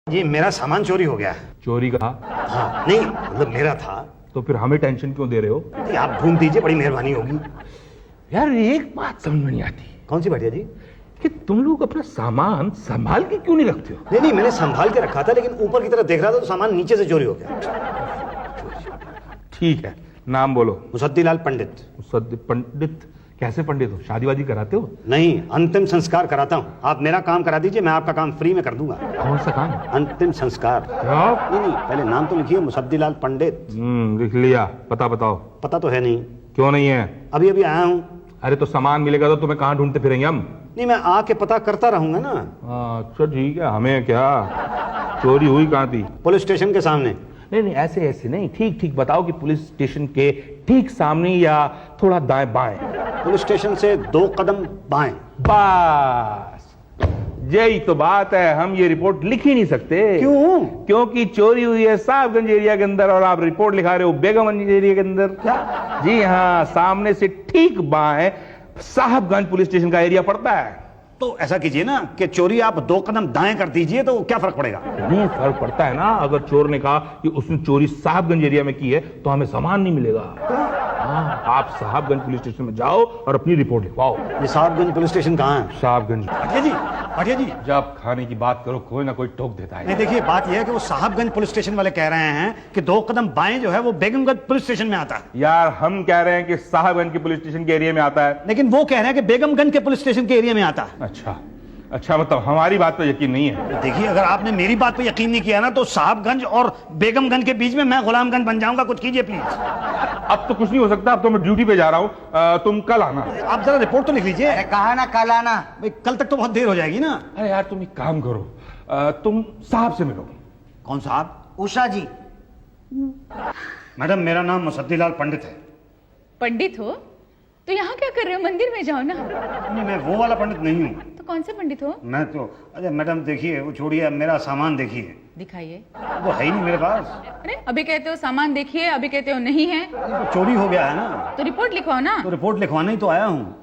ये मेरा सामान चोरी हो गया है। चोरी का? हाँ, नहीं मतलब मेरा था। तो फिर हमें टेंशन क्यों दे रहे हो? नहीं, आप ढूंढ दीजिए, बड़ी मेहरबानी होगी। यार एक बात समझ में नहीं आती कौन सी बढ़िया जी? कि तुम लोग अपना सामान संभाल के क्यों नहीं रखते हो? नहीं नहीं, मैंने संभाल के रखा था, लेकिन ऊपर की तरफ देख रहा था तो सामान नीचे से चोरी हो गया। ठीक है, नाम बोलो। मुसद्दीलाल पंडित। पंडित? कैसे पंडित हो? शादी वादी कराते हो? नहीं, अंतिम संस्कार कराता हूँ। आप मेरा काम करा दीजिए, मैं आपका काम फ्री में कर दूंगा। कौन सा काम? अंतिम संस्कार। नहीं नहीं, पहले नाम तो लिखिए, मुसद्दीलाल पंडित। लिख लिया। पता बताओ। पता तो है नहीं। क्यों नहीं है? अभी अभी आया हूँ। अरे तो सामान मिलेगा तो तुम्हें कहाँ ढूंढते फिरेंगे हम? नहीं, मैं आके पता करता रहूंगा ना। अच्छा ठीक है, हमें क्या? चोरी हुई कहाँ थी? पुलिस स्टेशन के सामने। नहीं नहीं, ऐसे ऐसे नहीं, ठीक ठीक बताओ कि पुलिस स्टेशन के ठीक सामने या थोड़ा दाएं बाएं? पुलिस स्टेशन से 2 कदम बाएं। बस यही तो बात है, हम ये रिपोर्ट लिख ही नहीं सकते। क्यों? क्योंकि चोरी हुई है साहबगंज एरिया के अंदर और आप रिपोर्ट लिखा रहे हो बेगमगंज एरिया के अंदर। क्या? जी हाँ, सामने से ठीक बाएं साहबगंज पुलिस स्टेशन का एरिया पड़ता है। तो ऐसा कीजिए ना कि चोरी आप 2 कदम दाएं कर दीजिए, तो क्या फर्क पड़ेगा? नहीं फर्क पड़ता है ना। अगर चोर ने कहा कि उसने चोरी साहबगंज एरिया में की है तो हमें सामान नहीं मिलेगा। हाँ, आप साहबगंज पुलिस स्टेशन में जाओ और अपनी रिपोर्ट लिखवाओ। ये साहबगंज पुलिस स्टेशन कहाँ है? साहबगंज। भाटिया जी, भाटिया जी, जब खाने की बात करो कोई ना कोई टोक देता है। नहीं देखिए, बात यह है कि वो साहबगंज पुलिस स्टेशन वाले कह रहे हैं कि 2 कदम बाएं जो है वो बेगमगंज पुलिस स्टेशन में आता है। यार हम कह रहे हैं कि साहबगंज के पुलिस स्टेशन के एरिया में आता है। लेकिन वो कह रहे हैं कि बेगमगंज के पुलिस स्टेशन के एरिया में आता है। अच्छा मतलब हमारी बात पे यकीन नहीं है? देखिए, अगर आपने मेरी बात पे यकीन नहीं किया ना तो साहबगंज और बेगमगंज के बीच में मैं गुलामगंज बन जाऊंगा। कुछ कीजिए प्लीज। अब तो कुछ नहीं हो सकता, अब तो मैं ड्यूटी पे जा रहा हूँ, तुम कल आना। आप जरा रिपोर्ट तो लिख लीजिए। अरे कहा ना कल आना। भाई कल तक तो बहुत देर हो जाएगी ना। अरे यार तुम एक काम करो, तुम साहब से मिलो। कौन साहब? उषा जी। मैडम, मेरा नाम मुसद्दीलाल पंडित है। पंडित हो तो यहाँ क्या कर रहे हो? मंदिर में जाओ ना। नहीं, मैं वो वाला पंडित नहीं हूँ। तो कौन से पंडित हो? मैं तो, अरे मैडम देखिए, वो छोड़िए, मेरा सामान देखिए। दिखाइए। वो है ही नहीं मेरे पास। अरे अभी कहते हो सामान देखिए, अभी कहते हो नहीं है। तो चोरी हो गया है ना। तो रिपोर्ट लिखवाओ ना। तो रिपोर्ट लिखवाने ही तो आया हूँ।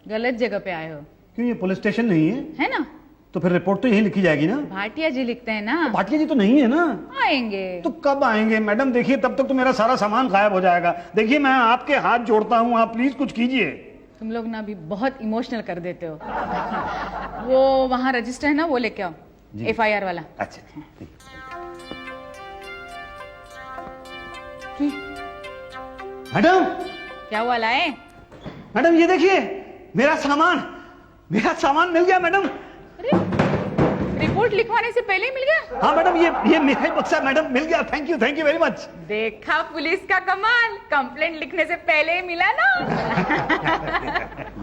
गलत जगह पे आए हो। क्यों, ये पुलिस स्टेशन नहीं है? है ना? तो फिर रिपोर्ट तो यही लिखी जाएगी ना। भाटिया जी लिखते हैं ना। भाटिया जी तो नहीं है ना। आएंगे तो कब आएंगे मैडम? देखिए, तब तक तो मेरा सारा सामान गायब हो जाएगा। देखिए, मैं आपके हाथ जोड़ता हूँ, आप प्लीज कुछ कीजिए। तुम लोग ना अभी बहुत इमोशनल कर देते हो। वो वहाँ रजिस्टर है ना, वो लेके आओ, FIR वाला। अच्छा। मैडम, क्या हुआ, लाए? मैडम ये देखिए, मेरा सामान मिल गया मैडम। अरे रिपोर्ट लिखवाने से पहले ही मिल गया? हाँ मैडम, ये मेरा ही बक्सा मैडम, मिल गया। Thank you very much. देखा पुलिस का कमाल, कंप्लेंट लिखने से पहले ही मिला ना।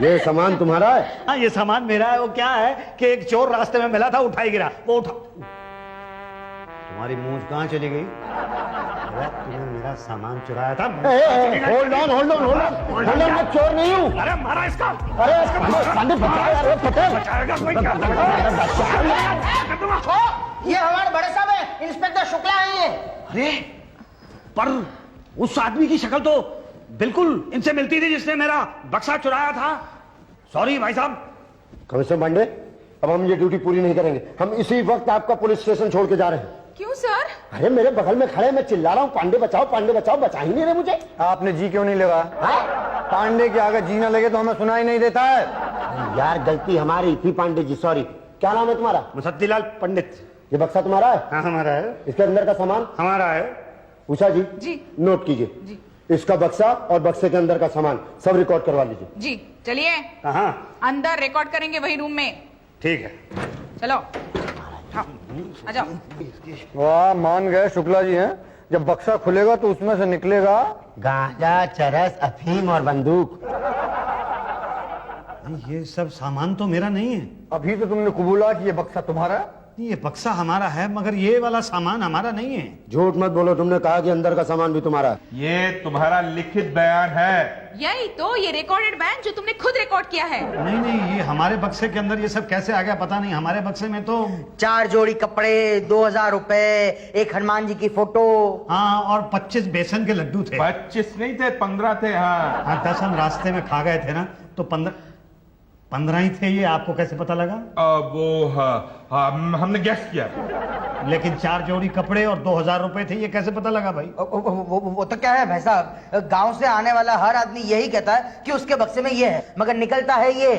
ये सामान तुम्हारा है? हाँ, ये सामान मेरा है। वो क्या है कि एक चोर रास्ते में मिला था, उठाई गिरा, वो उठा। तुम्हारी मूंछ कहाँ चली गई? तुमने मेरा सामान चुराया था। होल्ड ऑन, मैं चोर नहीं हूँ। अरे मारा इसका। अरे पंडित बचाओ यार, पटेल बचाएगा कोई क्या? ये हमारे बड़े साहब है, इंस्पेक्टर शुक्ला है ये। अरे पर उस आदमी की शक्ल तो बिल्कुल इनसे मिलती थी जिसने मेरा बक्सा चुराया था। सॉरी भाई साहब। कमिश्नर पांडे, अब हम ये ड्यूटी पूरी नहीं करेंगे। हम इसी वक्त आपका पुलिस स्टेशन छोड़ के जा रहे हैं। क्यों सर? अरे मेरे बगल में खड़े, मैं चिल्ला रहा हूँ पांडे बचाओ, बचा ही नहीं रहे मुझे। आपने जी क्यों नहीं लगा? पांडे के आगे जी ना लगे तो हमें सुनाई नहीं देता है। यार गलती हमारी थी पांडे जी, सॉरी। क्या नाम है तुम्हारा? मुसद्दीलाल पंडित। ये बक्सा तुम्हारा है? हाँ हमारा है। इसके अंदर का सामान हमारा है। उषा जी, जी नोट कीजिए। इसका बक्सा और बक्से के अंदर का सामान सब रिकॉर्ड करवा लीजिए। जी चलिए, कहाँ? अंदर रिकॉर्ड करेंगे, वही रूम में। ठीक है, चलो आ जाओ। वाह, मान गए शुक्ला जी हैं। जब बक्सा खुलेगा तो उसमें से निकलेगा गांजा, चरस, अफीम और बंदूक। ये सब सामान तो मेरा नहीं है। अभी तो तुमने कबूला कि ये बक्सा तुम्हारा है। ये बक्सा हमारा है, मगर ये वाला सामान हमारा नहीं है। झूठ मत बोलो, तुमने कहा कि अंदर का सामान भी तुम्हारा है। ये तुम्हारा लिखित बयान है। यही तो, ये रिकॉर्डेड बयान जो तुमने खुद रिकॉर्ड किया है। नहीं, ये हमारे बक्से के अंदर ये सब कैसे आ गया पता नहीं। हमारे बक्से में तो 4 जोड़ी कपड़े, 2000 रुपए, एक हनुमान जी की फोटो। हाँ, और 25 बेसन के लड्डू थे। 25 नहीं थे, 15 थे। हाँ 10 हम रास्ते में खा गए थे ना, तो 15। 15 ही थे ये, आपको कैसे पता लगा? हमने गैस किया। लेकिन 4 जोड़ी कपड़े और 2000 रुपए थे, ये कैसे पता लगा भाई? वो तो क्या है भाई साहब, गांव से आने वाला हर आदमी यही कहता है कि उसके बक्से में ये है, मगर निकलता है ये।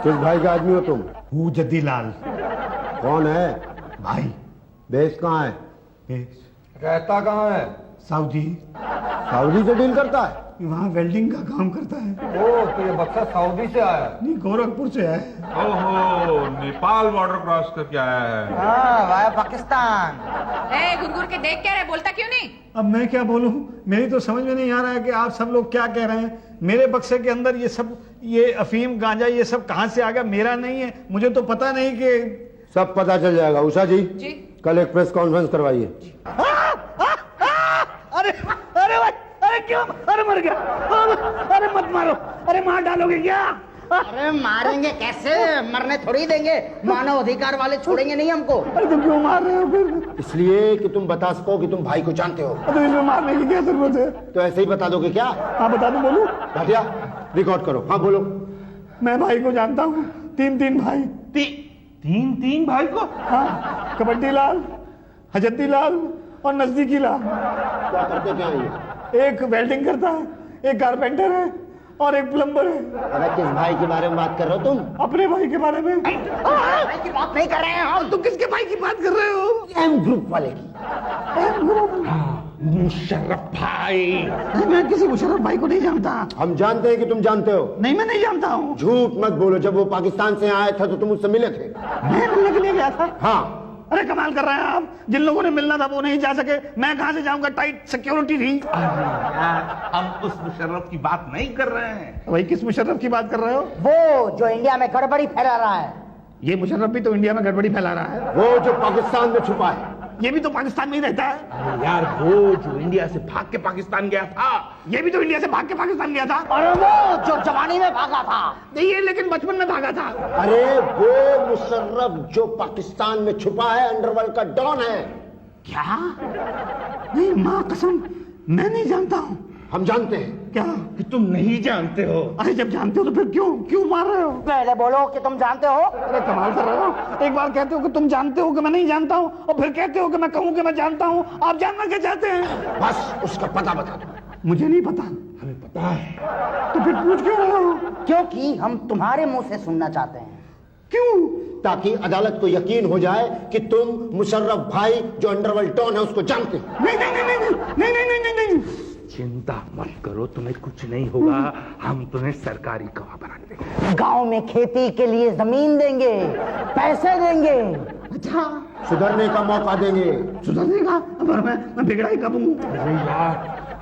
किस भाई का आदमी हो तुम? हूँ जद्दी लाल। कौन है? भाई बेस कहाँ है? रहता कहाँ है? सऊदी। सऊदी से डील करता है? वहाँ वेल्डिंग का काम करता है। ओ, तो ये बक्सा सऊदी से आया? नहीं, गोरखपुर से है। ओहो, नेपाल बॉर्डर क्रॉस करके आया है। हाँ, वाया पाकिस्तान। ए घुर के देख क्या रहे, बोलता क्यों नहीं? अब मैं क्या बोलूं, मेरी तो समझ में नहीं आ रहा है कि आप सब लोग क्या कह रहे हैं। मेरे बक्से के अंदर ये सब, ये अफीम गांजा, ये सब कहां से आ गया? मेरा नहीं है, मुझे तो पता नहीं कि। सब पता चल जाएगा। उषा जी, जी। कल एक प्रेस कॉन्फ्रेंस करवाइए। अरे अरे भाई, अरे क्यों? अरे मर गया। अरे मत मारो, अरे मार डालोगे क्या? अरे मारेंगे कैसे, मरने थोड़ी देंगे, मानव अधिकार वाले छोड़ेंगे नहीं हमको। अरे तुम क्यों मार रहे हो फिर? इसलिए कि तुम बता सको कि तुम भाई को जानते हो। तो इसमें मारने की क्या जरूरत है? तो ऐसे ही बता दोगे क्या? हाँ बता दो, बोलो। घटिया, रिकॉर्ड करो। हाँ बोलो। मैं भाई को जानता हूँ, 3 भाई। तीन भाई को? हाँ, कबड्डी लाल, हजती लाल और नजदीकी लाल। क्या करते क्या है? एक वेल्डिंग करता है, एक कारपेंटर है और एक प्लम्बर है। अरे किस भाई के बारे में बात कर रहे हो तुम? अपने भाई के बारे में। भाई की बात नहीं कर रहे हैं हम। तुम किसके भाई की बात कर रहे हो? एम ग्रुप वाले की। मुशर्रफ भाई। अरे मैं किसी मुशर्रफ भाई को नहीं जानता। हम जानते हैं कि तुम जानते हो। नहीं, मैं नहीं जानता हूँ। झूठ मत बोलो। जब वो पाकिस्तान से आया था तो तुम उससे मिले थे? मैं मिलने के लिए गया था। हाँ। अरे कमाल कर रहे हैं आप, जिन लोगों ने मिलना था वो नहीं जा सके, मैं कहां से जाऊंगा? टाइट सिक्योरिटी थी। यार, हम उस मुशर्रफ की बात नहीं कर रहे हैं। भाई किस मुशर्रफ की बात कर रहे हो? वो जो इंडिया में गड़बड़ी फैला रहा है। ये मुशर्रफ भी तो इंडिया में गड़बड़ी फैला रहा है। वो जो पाकिस्तान में छुपा है। ये भी तो पाकिस्तान में ही रहता है। यार, वो जो इंडिया से भाग के पाकिस्तान गया था, ये भी तो इंडिया से भाग के पाकिस्तान गया था। और वो जो जवानी में भागा था। नहीं, ये लेकिन बचपन में भागा था। अरे वो मुशर्रफ जो पाकिस्तान में छुपा है, अंडरवर्ल्ड का डॉन है। क्या? नहीं, माँ कसम, मैं नहीं जानता हूँ। हम जानते हैं। क्या? कि तुम नहीं जानते हो। अरे जब जानते हो तो फिर क्यों मार रहे हो? पहले बोलो कि तुम जानते हो। अरे कमाल कर रहे हो, एक बार कहते हो कि तुम जानते हो कि मैं नहीं जानता हूँ, और फिर कहते हो कि मैं कहूँ कि मैं जानता हूँ। आप जानना क्या चाहते हैं? बस उसका पता बता दो। मुझे नहीं पता। हमें पता है। तो फिर पूछ क्यों रहे हो? क्योंकि हम तुम्हारे मुंह से सुनना चाहते हैं। क्यों? ताकि अदालत को यकीन हो जाए कि तुम मुशर्रफ भाई जो अंडरवर्ल्ड डॉन है उसको जानते हो। नहीं नहीं नहीं नहीं नहीं नहीं नहीं नहीं नहीं। चिंता मत करो, तुम्हें कुछ नहीं होगा। हम तुम्हें सरकारी गवाह बना देंगे। गांव में खेती के लिए जमीन देंगे, पैसे देंगे। अच्छा, सुधरने का मौका देंगे। सुधरने का? पर मैं बिगड़ा ही कब हूँ? अरे यार,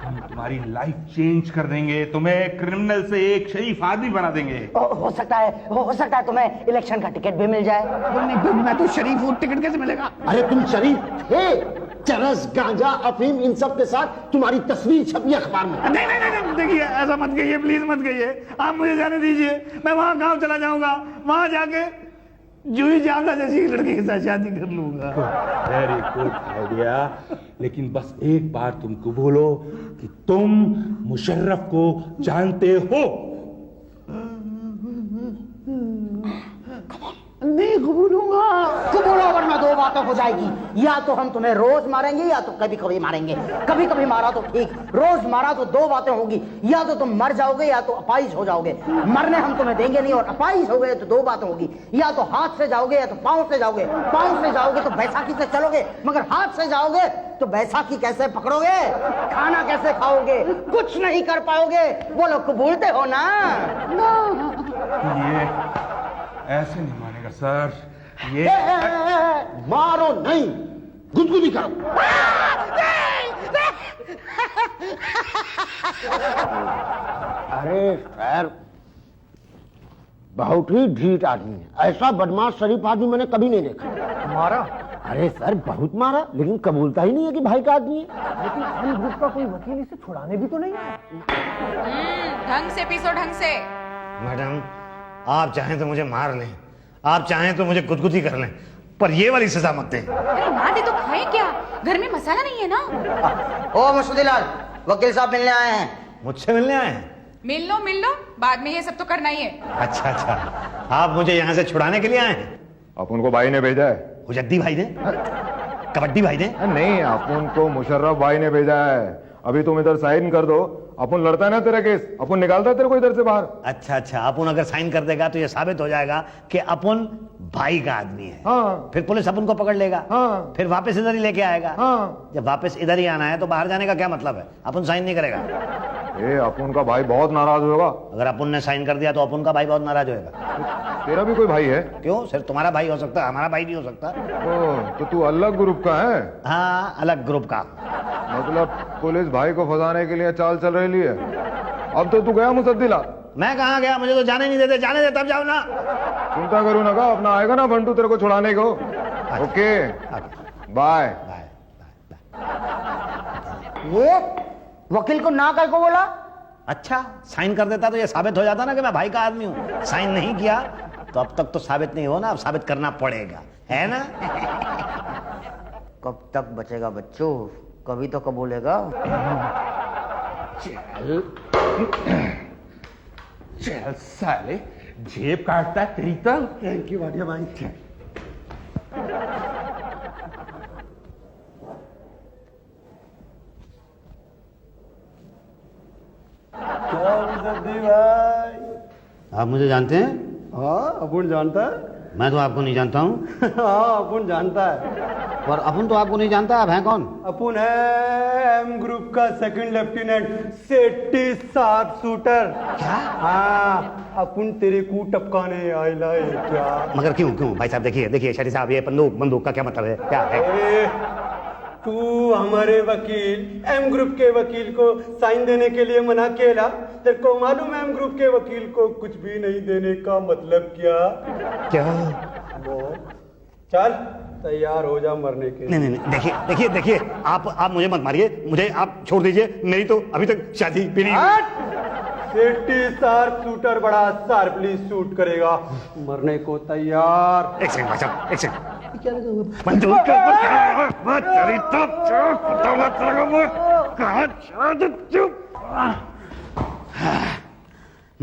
हम तुम्हारी लाइफ चेंज कर देंगे। तुम्हें क्रिमिनल से एक शरीफ आदमी बना देंगे। हो सकता है तुम्हें इलेक्शन का टिकट भी मिल जाए। नहीं, मैं तो शरीफ हूँ, टिकट कैसे मिलेगा? अरे तुम शरीफ थे। चरस, गांजा, अफीम, इन सब के साथ तुम्हारी तस्वीर छपी अखबार में। नहीं नहीं नहीं, देखिए ऐसा मत कहिए, प्लीज मत कहिए। आप मुझे जाने दीजिए, मैं वहां गांव चला जाऊंगा, वहां जाके जूही चावला जैसी लड़की के साथ शादी कर लूंगा। Very good idea. लेकिन बस एक बार तुम कबूलो कि तुम मुशर्रफ को जानते हो। नहीं कबूलूंगा। कबूलो, वरना दो बातें हो जाएगी। या तो हम तुम्हें रोज मारेंगे या तो कभी कभी मारेंगे। कभी कभी मारा तो ठीक, रोज मारा तो दो बातें होगी। या तो तुम मर जाओगे या तो अपाइज हो जाओगे। मरने हम तुम्हें देंगे नहीं, और अपाइज हो गए तो दो बातें होगी। या तो हाथ से जाओगे या तो पांव से जाओगे। पांव से जाओगे तो बैसाखी से चलोगे, मगर हाथ से जाओगे तो बैसाखी कैसे पकड़ोगे? खाना कैसे खाओगे? कुछ नहीं कर पाओगे। बोलो, कबूलते हो ना? ये ऐसे नहीं मानेगा सर। ये मारो नहीं, गुदगुदी करो। अरे सर, बहुत ही ढीठ आदमी है। ऐसा बदमाश शरीफ आदमी मैंने कभी नहीं देखा। मारा? अरे सर, बहुत मारा, लेकिन कबूलता ही नहीं है कि भाई का आदमी है। लेकिन हम ग्रुप का कोई वकील इसे छुड़ाने भी तो नहीं आया। ढंग से पीसो, ढंग से। मैडम, आप चाहें तो मुझे मार लें, आप चाहें तो मुझे गुदगुदी कर लें, पर ये वाली सजा मत दें। अरे ना दे तो खाए क्या? घर में मसाला नहीं है ना? ओ मसूदीलाल, वकील साहब मिलने आए हैं। मुझसे मिलने आए हैं? मिल लो बाद में ये सब तो करना ही है। अच्छा अच्छा, आप मुझे यहाँ से छुड़ाने के लिए आए हैं? अपन को भाई ने भेजा है। हुजद्दी भाई ने? कबड्डी भाई ने? नहीं, अपन को मुशर्रफ भाई ने भेजा है। अभी तुम इधर साइन कर दो, अपन लड़ता है ना तेरा केस, अपन निकालता है तेरे को इधर से बाहर। अच्छा अच्छा, अपन अगर साइन कर देगा तो ये साबित हो जाएगा कि अपन भाई का आदमी है। हाँ फिर पुलिस अपन को पकड़ लेगा। हाँ फिर वापस इधर ही लेके आएगा। हाँ। जब वापस इधर ही आना है तो बाहर जाने का क्या मतलब है? अपन साइन नहीं करेगा। ए, अपन का भाई बहुत नाराज होगा। अगर अपन ने साइन कर दिया तो अपन का भाई बहुत नाराज होगा। तेरा भी कोई भाई है? क्यों? सिर्फ तुम्हारा भाई हो सकता है, हमारा भाई नहीं हो सकता। ओ, तो तू अलग ग्रुप का है? हाँ, अलग ग्रुप का। मतलब पुलिस भाई को फंसाने के लिए चाल चल रही है। अब तो तू गया मुसद्दिला। मैं कहाँ गया? मुझे तो जाने नहीं देते। जाने दे तब जाओ ना। चिंता करो ना, अपना आएगा ना बंटू तेरे को छुड़ाने को। Okay, bye. ये वकील को ना कह को बोला? अच्छा, साइन कर देता तो ये साबित हो जाता ना कि मैं भाई का आदमी हूँ। साइन नहीं किया तो अब तक तो साबित नहीं हो ना, अब साबित करना पड़ेगा, है ना? कब तक बचेगा बच्चों? कभी तो कब बोलेगा। चल साले, जेब काटता है तेरी तो। थैंक यू भाटिया भाई। आप मुझे जानते हैं? हाँ, अपन जानता है। मैं तो आपको नहीं जानता हूँ। हाँ, अपन जानता है। और अपन तो आपको नहीं जानता। आप हैं कौन? अपन है एम ग्रुप का second lieutenant Shetty sharp shooter. क्या? हाँ, अपन तेरे को टपकाने आइला है क्या? मगर क्यों क्यों भाई साहब? देखिए देखिए शेट्टी साहब, ये बंदूक का क्या मतलब है? क्या है? ए, तू हमारे वकील एम ग्रुप के वकील को साइन देने के लिए मना किया। तेरे को मालूम है एम ग्रुप के वकील को कुछ भी नहीं देने का मतलब क्या? क्या? वो चल तैयार हो जा मरने के। नहीं नहीं नहीं, देखिए देखिए देखिए, आप मुझे मत मारिए, मुझे आप छोड़ दीजिए। मेरी तो अभी तक शादी भी नहीं हुई। सेट्टी शार्प शूटर बड़ा शार्पली शूट करेगा। मरने को तैयार। एक सेकंड भाई साहब, एक सेकंड। बंदूक का मत करी तो पता मत लगा वो कहाँ चुप।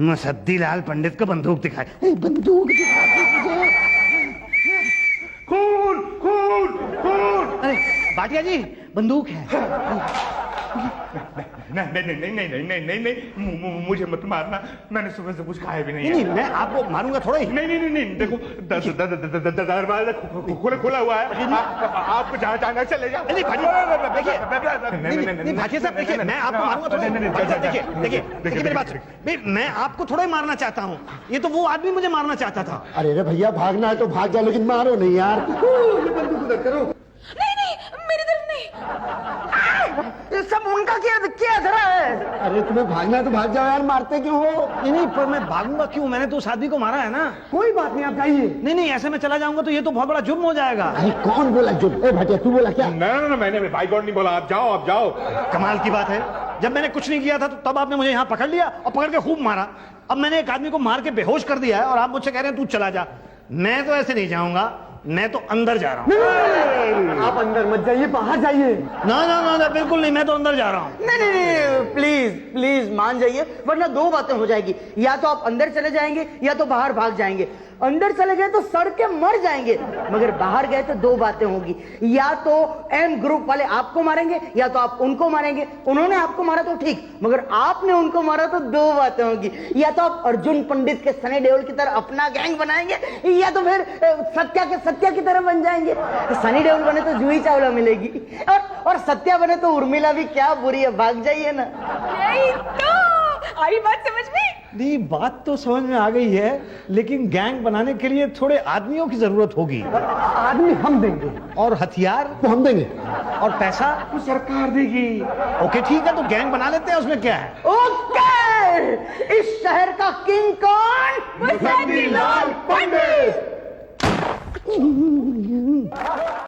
मुसद्दी लाल पंडित को बंदूक दिखाए। बंदूक दिखाए। खून खून खून। अरे भाटिया जी, बंदूक है। नहीं नहीं नहीं नहीं नहीं नहीं नहीं, मुझे मत मारना। मैंने सुबह से कुछ खाया भी नहीं है। नहीं मैं आपको मारूंगा थोड़ा ही। नहीं नहीं नहीं नहीं, देखो दरवाजा खुला हुआ है। आप जहाँ जाना चले जाओ। नहीं भाटिया साहब, देखिए मैं आपको मारूंगा थोड़ा। देखिए देखिए देखिए मेरी बात सुनिए। मैं आपको थोड़ा ही मारना चाहता हूँ। ये तो वो आदमी मुझे मारना चाहता था। अरे रे भैया, भागना है तो भाग जाओ, लेकिन मारो नहीं यार। ये बंदूक उधर करो। नहीं नहीं, मेरी तरफ नहीं। ये सब उनका क्या धरा है? अरे तुम्हें भागना है तो भाग जाओ यार, मारते क्यों हो? नहीं नहीं, पर मैं भागूंगा क्यों? मैंने तो उस आदमी को मारा है ना। कोई बात नहीं, आप जाइए। नहीं नहीं, ऐसे में चला जाऊंगा तो ये तो बहुत बड़ा जुर्म हो जाएगा। अरे कौन बोला जो? ए भाटिया, तू बोला क्या? ना मैंने भाई गॉड नहीं बोला। आप जाओ, आप जाओ। कमाल की बात है, जब मैंने कुछ नहीं किया था तो तब आपने मुझे यहाँ पकड़ लिया और पकड़ के खूब मारा। अब मैंने एक आदमी को मार के बेहोश कर दिया है और आप मुझसे कह रहे हैं तू चला जा। मैं तो ऐसे नहीं जाऊंगा, मैं तो अंदर जा रहा हूँ। आप अंदर मत जाइए, बाहर जाइए। ना ना ना ना, बिल्कुल नहीं, मैं तो अंदर जा रहा हूँ। नहीं नहीं नहीं, प्लीज प्लीज मान जाइए, वरना दो बातें हो जाएगी। या तो आप अंदर चले जाएंगे या तो बाहर भाग जाएंगे। अंदर चले गए तो सड़ के मर जाएंगे, मगर बाहर गए तो दो बातें होगी। या तो एम ग्रुप वाले आपको मारेंगे या तो आप उनको मारेंगे। उन्होंने आपको मारा तो ठीक, मगर आपने उनको मारा तो दो बातें होगी। या तो आप अर्जुन पंडित के सनी देओल की तरह अपना गैंग बनाएंगे या तो फिर सत्या की तरह बन जाएंगे। सनी देओल बने तो जूही चावला मिलेगी और सत्या बने तो उर्मिला भी क्या बुरी है, भाग जाइए ना। नहीं तो आई बात समझ में? नहीं, बात तो समझ में आ गई है, लेकिन गैंग बनाने के लिए थोड़े आदमियों की जरूरत होगी। आदमी हम देंगे और हथियार तो हम देंगे। और पैसा तो सरकार देगी। ओके ठीक है, तो गैंग बना लेते हैं, उसमें क्या है। ओके, इस शहर का किंग कौन? मुसद्दी लाल पंडित।